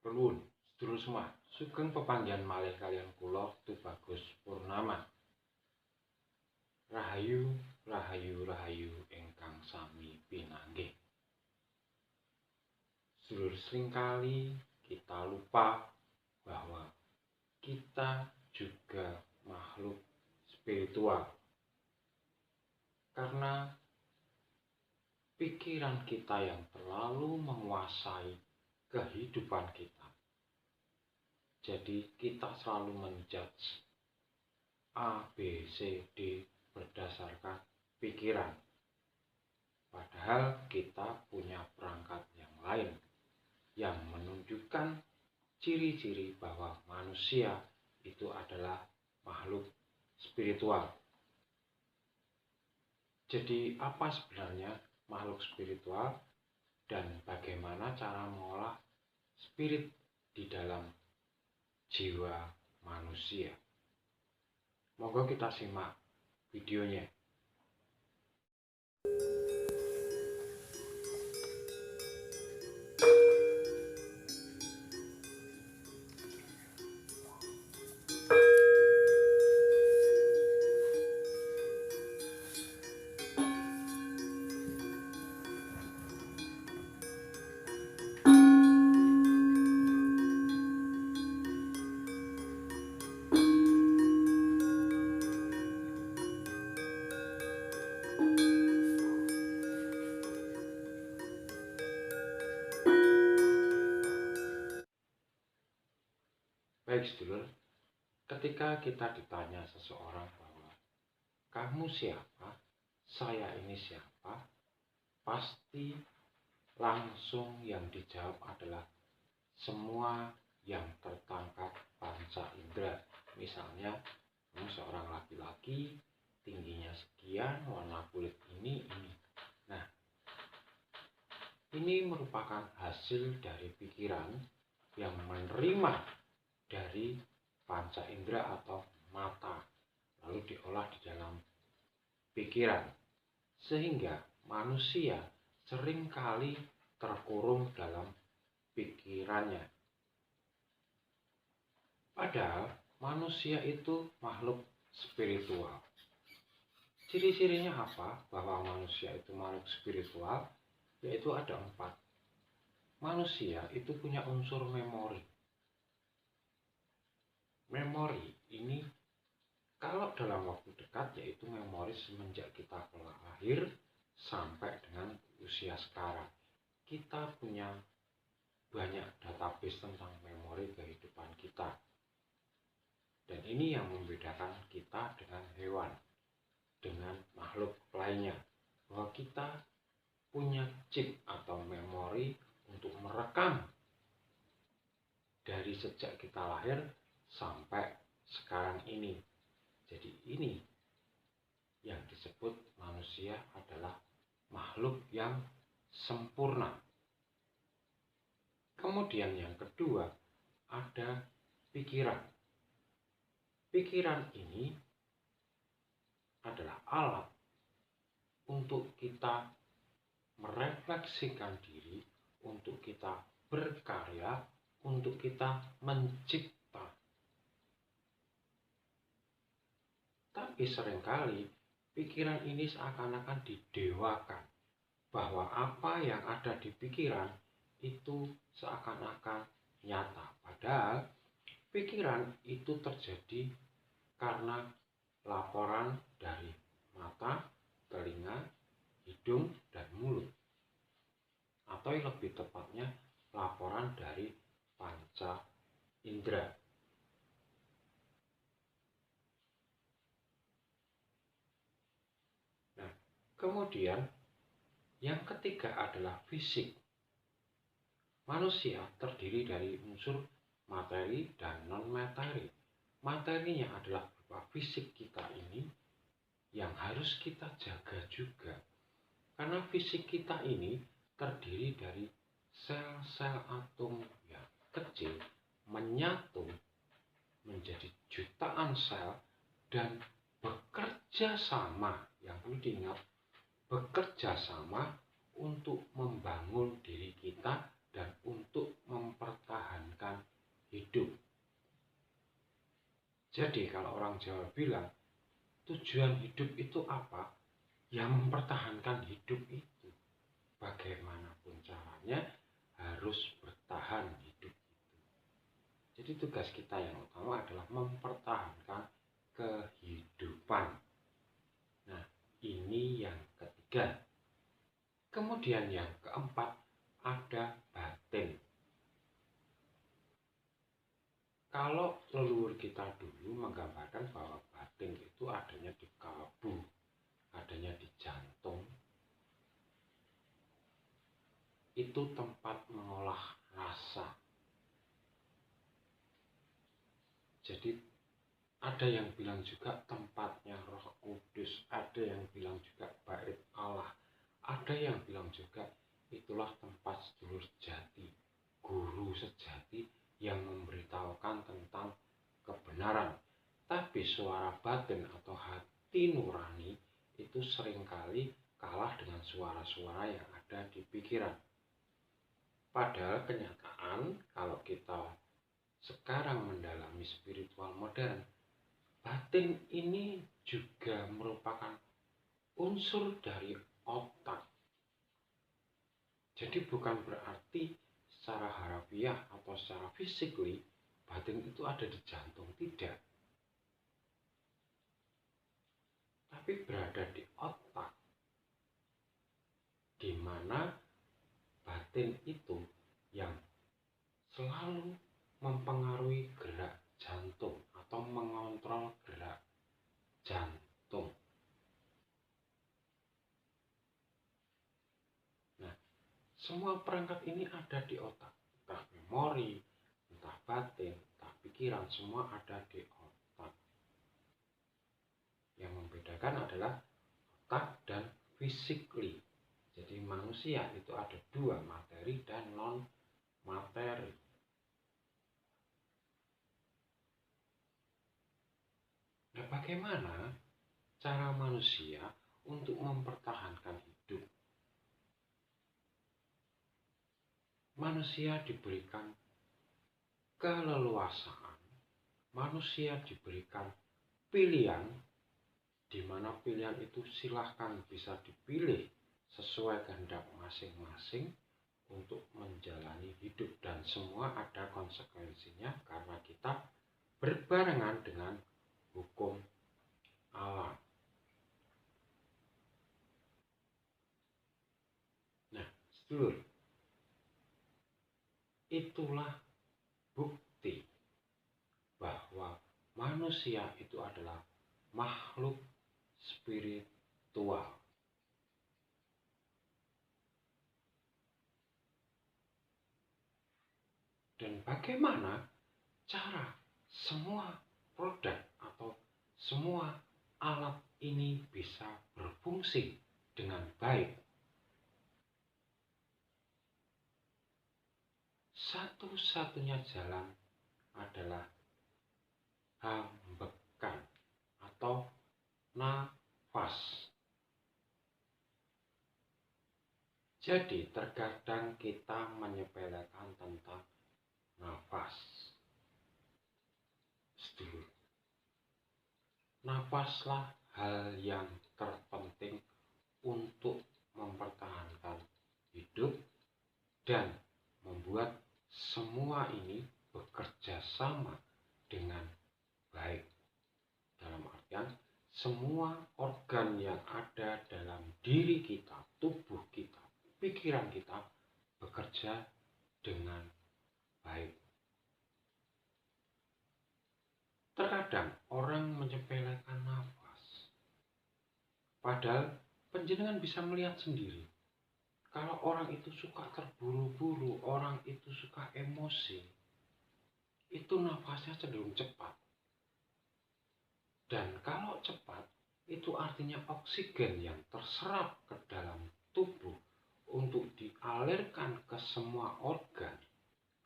Nuwun, sedulur semua, sugeng pepanggihan malih kaliyan kula Tubagus Purnama. Rahayu, rahayu, rahayu ingkang sami pinanggih. Sedulur, seringkali kita lupa bahwa kita juga makhluk spiritual. Karena pikiran kita yang terlalu menguasai kehidupan kita. Jadi kita selalu menjudge A, B, C, D berdasarkan pikiran. Padahal kita punya perangkat yang lain yang menunjukkan ciri-ciri bahwa manusia itu adalah makhluk spiritual. Jadi apa sebenarnya makhluk spiritual dan bagaimana cara mengolah spirit di dalam jiwa manusia? Monggo kita simak videonya. Baik sedulur, ketika kita ditanya seseorang bahwa kamu siapa, saya ini siapa, pasti langsung yang dijawab adalah semua yang tertangkap panca indera. Misalnya, kamu seorang laki-laki, tingginya sekian, warna kulit ini. Nah, ini merupakan hasil dari pikiran yang menerima dari panca indera atau mata, lalu diolah di dalam pikiran, sehingga manusia seringkali terkurung dalam pikirannya. Padahal manusia itu makhluk spiritual. Ciri-cirinya apa bahwa manusia itu makhluk spiritual? Yaitu ada 4. Manusia itu punya unsur memori. Memori ini kalau dalam waktu dekat yaitu memori semenjak kita lahir sampai dengan usia sekarang. Kita punya banyak database tentang memori kehidupan kita. Dan ini yang membedakan kita dengan hewan, dengan makhluk lainnya. Bahwa kita punya chip atau memori untuk merekam dari sejak kita lahir sampai sekarang ini. Jadi ini yang disebut manusia adalah makhluk yang sempurna. Kemudian yang kedua ada pikiran. Pikiran ini adalah alat untuk kita merefleksikan diri, untuk kita berkarya, untuk kita mencipta. Tapi seringkali pikiran ini seakan-akan didewakan, bahwa apa yang ada di pikiran itu seakan-akan nyata. Padahal pikiran itu terjadi karena laporan dari mata, telinga, hidung, dan mulut. Atau lebih tepatnya laporan dari panca indera. Nah, kemudian yang ketiga adalah fisik. Manusia terdiri dari unsur materi dan non-materi. Materinya adalah berupa fisik kita ini yang harus kita jaga juga. Karena fisik kita ini terdiri dari sel-sel atom yang kecil menyatu menjadi jutaan sel dan bekerja sama, yang perlu diingat, bekerja sama untuk membangun diri kita dan untuk mempertahankan Jadi kalau orang Jawa bilang, tujuan hidup itu apa? Ya mempertahankan hidup itu. Bagaimanapun caranya harus bertahan hidup itu. Jadi tugas kita yang utama adalah mempertahankan kehidupan. Nah, ini yang ketiga. Kemudian yang keempat ada batin. Kalau leluhur kita dulu menggambarkan bahwa batin itu adanya di kalbu, adanya di jantung, itu tempat mengolah rasa. Jadi ada yang bilang juga tempatnya Roh Kudus, ada yang bilang juga bait Allah, ada yang bilang juga itulah tempat sedulur jati, guru sejati yang memberitahukan tentang kebenaran. Tapi suara batin atau hati nurani itu seringkali kalah dengan suara-suara yang ada di pikiran. Padahal kenyataan kalau kita sekarang mendalami spiritual modern, batin ini juga merupakan unsur dari otak. Jadi bukan berarti secara harafiah atau secara physically batin itu ada di jantung, tidak. Tapi berada di otak, di mana batin itu yang selalu mempengaruhi gerak jantung atau mengontrol gerak jantung. Nah, semua perangkat ini ada di otak, entah memori, entah batin, entah pikiran, semua ada di otak. Yang membedakan adalah otak dan physically. Jadi manusia itu ada dua, materi dan non materi. Nah, bagaimana cara manusia untuk mempertahankan hidup? Manusia diberikan keleluasaan, manusia diberikan pilihan, di mana pilihan itu silahkan bisa dipilih sesuai kehendak masing-masing untuk menjalani hidup, dan semua ada konsekuensinya karena kita berbarengan dengan hukum alam. Nah, sedulur, itulah bukti bahwa manusia itu adalah makhluk spiritual. Dan bagaimana cara semua produk atau semua alat ini bisa berfungsi dengan baik? Satu-satunya jalan adalah hambekan atau nafas. Jadi terkadang kita menyepelekan tentang nafas. Sedulur, nafaslah hal yang terpenting untuk mempertahankan hidup dan membuat semua ini bekerja sama dengan baik. Dalam artian, semua organ yang ada dalam diri kita, tubuh kita, pikiran kita bekerja dengan baik. Terkadang orang menyepelekan nafas, padahal panjenengan bisa melihat sendiri. Kalau orang itu suka terburu-buru, orang itu suka emosi, itu nafasnya cenderung cepat. Dan kalau cepat, itu artinya oksigen yang terserap ke dalam tubuh untuk dialirkan ke semua organ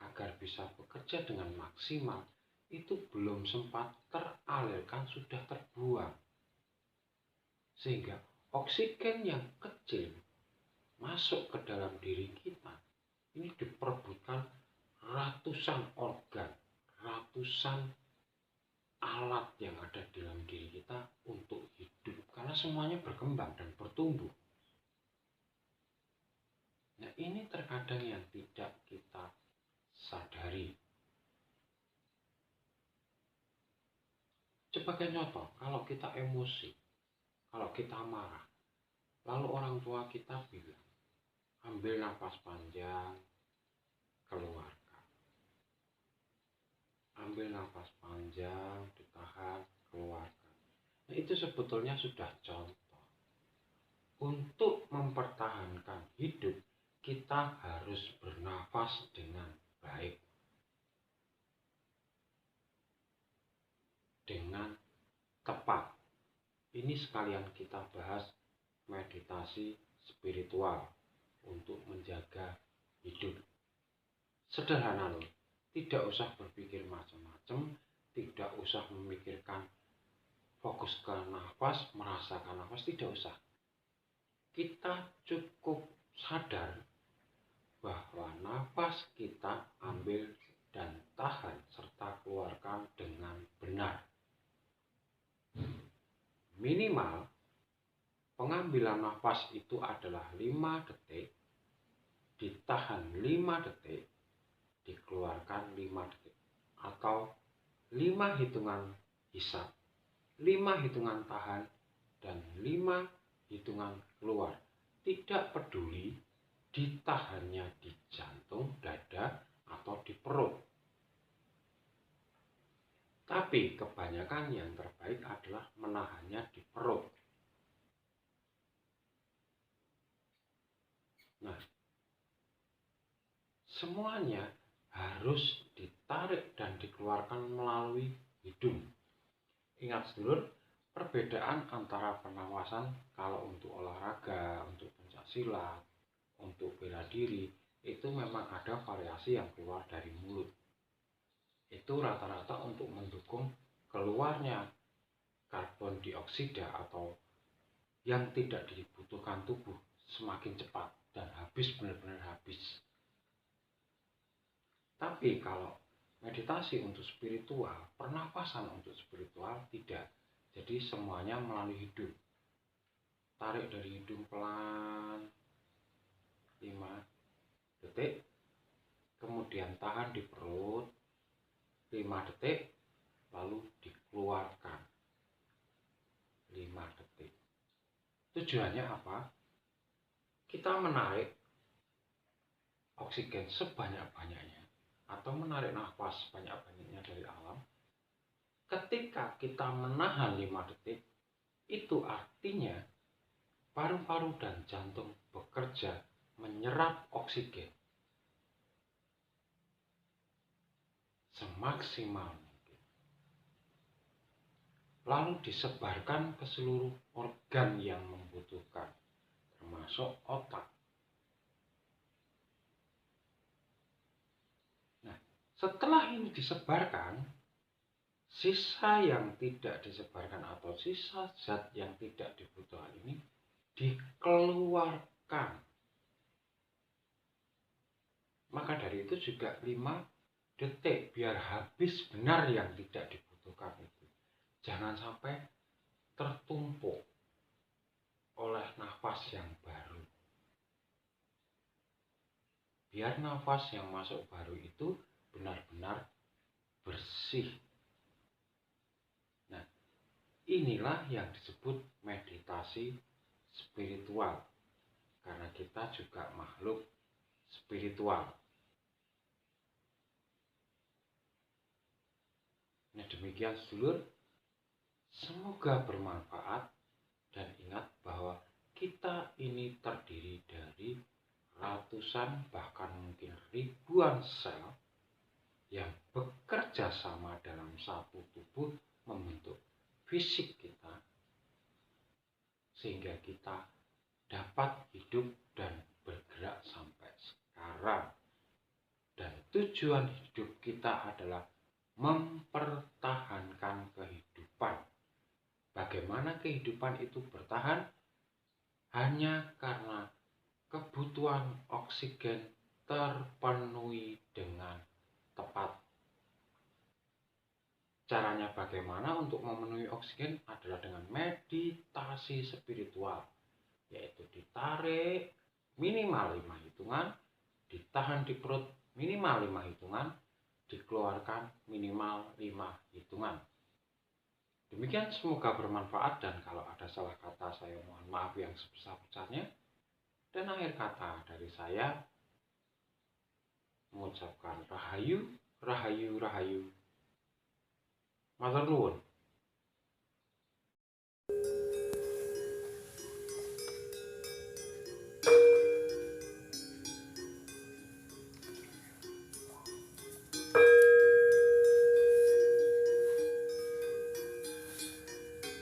agar bisa bekerja dengan maksimal, itu belum sempat teralirkan sudah terbuang. Sehingga oksigen yang kecil masuk ke dalam diri kita, ini diperebutkan ratusan organ, ratusan alat yang ada di dalam diri kita untuk hidup, karena semuanya berkembang dan bertumbuh. Nah, ini terkadang yang tidak kita sadari. Sebagai contoh, kalau kita emosi, kalau kita marah, lalu orang tua kita bilang, ambil nafas panjang, keluarkan. Ambil nafas panjang, ditahan, keluarkan. Nah, itu sebetulnya sudah contoh. Untuk mempertahankan hidup, kita harus bernafas dengan baik, dengan tepat. Ini sekalian kita bahas meditasi spiritual untuk menjaga hidup. Sederhana loh, tidak usah berpikir macam-macam, tidak usah memikirkan fokus ke nafas, merasakan nafas, tidak usah. Kita cukup sadar bahwa nafas kita ambil dan tahan serta keluarkan dengan benar. Minimal pengambilan nafas itu adalah 5 detik, ditahan 5 detik, dikeluarkan 5 detik, atau 5 hitungan hisap, 5 hitungan tahan, dan 5 hitungan keluar. Tidak peduli ditahannya di jantung, dada, atau di perut. Tapi kebanyakan yang terbaik adalah menahannya di perut. Nah, semuanya harus ditarik dan dikeluarkan melalui hidung. Ingat sedulur, perbedaan antara pernafasan kalau untuk olahraga, untuk pencaksilat, untuk bela diri, itu memang ada variasi yang keluar dari mulut. Itu rata-rata untuk mendukung keluarnya karbon dioksida atau yang tidak dibutuhkan tubuh semakin cepat dan habis, benar-benar habis. Tapi kalau meditasi untuk spiritual, pernapasan untuk spiritual tidak. Jadi semuanya melalui hidung. Tarik dari hidung pelan 5 detik, kemudian tahan di perut 5 detik, lalu dikeluarkan 5 detik. Tujuannya apa? Kita menarik oksigen sebanyak-banyaknya atau menarik nafas sebanyak-banyaknya dari alam. Ketika kita menahan 5 detik, itu artinya paru-paru dan jantung bekerja menyerap oksigen semaksimal mungkin. Lalu disebarkan ke seluruh organ yang membutuhkan, termasuk otak. Nah, setelah ini disebarkan, sisa yang tidak disebarkan atau sisa zat yang tidak dibutuhkan ini dikeluarkan. Maka dari itu juga 5 detik biar habis benar yang tidak dibutuhkan itu. Jangan sampai tertumpuk oleh nafas yang baru. Biar nafas yang masuk baru itu benar-benar bersih. Nah, inilah yang disebut meditasi spiritual. Karena kita juga makhluk spiritual. Nah, demikian sedulur. Semoga bermanfaat dan ingat bahwa kita ini terdiri dari ratusan bahkan mungkin ribuan sel yang bekerja sama dalam satu tubuh membentuk fisik kita sehingga kita dapat hidup dan bergerak sampai sekarang. Dan tujuan hidup kita adalah mempertahankan kehidupan. Bagaimana kehidupan itu bertahan? Hanya karena kebutuhan oksigen terpenuhi dengan tepat. Cara caranya bagaimana untuk memenuhi oksigen adalah dengan meditasi spiritual, yaitu ditarik minimal 5 hitungan, ditahan di perut minimal 5 hitungan, dikeluarkan minimal 5 hitungan. Demikian, semoga bermanfaat, dan kalau ada salah kata saya mohon maaf yang sebesar-besarnya. Dan akhir kata dari saya mengucapkan rahayu, rahayu, rahayu. Matur nuwun.